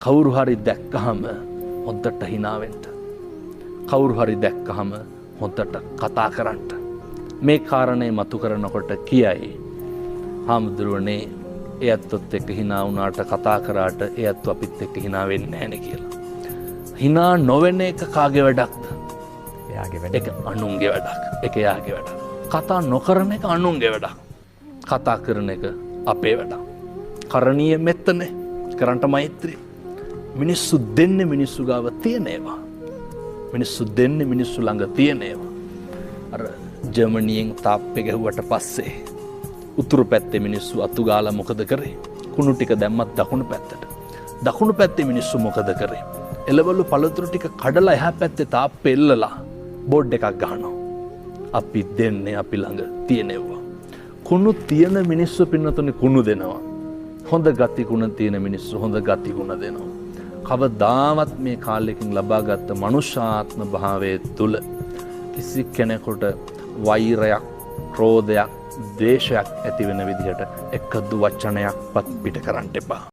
කවුරු හරි දැක්කහම හොඳට hina වෙන්න. කවුරු හරි දැක්කහම හොඳට කතා කරන්න. මේ කාරණේ මතු කරනකොට කියයි හාමුදුරුවනේ එයත්වත් එක්ක hina වුණාට කතා කරාට එයත් අපිත් එක්ක hina වෙන්නේ නැහැ නේ කියලා. hina නොවෙන එක කාගේ වැඩක්ද? එයාගේ වැඩ. ඒක අනුන්ගේ වැඩක්. ඒක එයාගේ වැඩක්. කතා නොකරන එක අනුන්ගේ වැඩක්. කතා කරන එක අපේ වැඩක්. කරණීය මෙත්තනේ. කරන්ට මෛත්‍රී. මිනිස්සු දෙන්නේ මිනිස්සු ගාව තියෙන ඒවා. මිනිස්සු දෙන්නේ මිනිස්සු ළඟ තියෙන ඒවා. අර ජර්මනියෙන් තාප්පේ ගැහුවට පස්සේ උතුරු පැත්තේ මිනිස්සු අතු ගාලා මොකද කරේ? කුණු ටික දැම්මත් දකුණු පැත්තට. දකුණු පැත්තේ මිනිස්සු මොකද කරේ? එළවලු පළතුරු ටික කඩලා එහා පැත්තේ තාප්පේ එල්ලලා බෝඩ් එකක් ගහනවා. අපි දෙන්නේ අපි ළඟ තියෙනවා. කුණු තියෙන මිනිස්සු පින්නතුනේ කුණු දෙනවා. හොඳ ගති ගුණ තියෙන මිනිස්සු හොඳ ගති ගුණ දෙනවා. කවදාවත් මේ කාලෙකින් ලබාගත් මනුෂ්‍යාත්ම භාවයේ තුල කිසි කෙනෙකුට වෛරයක්, ක්‍රෝධයක්, ද්වේෂයක් ඇති වෙන විදිහට එකදු වචනයක්වත් පිට කරන්න එපා.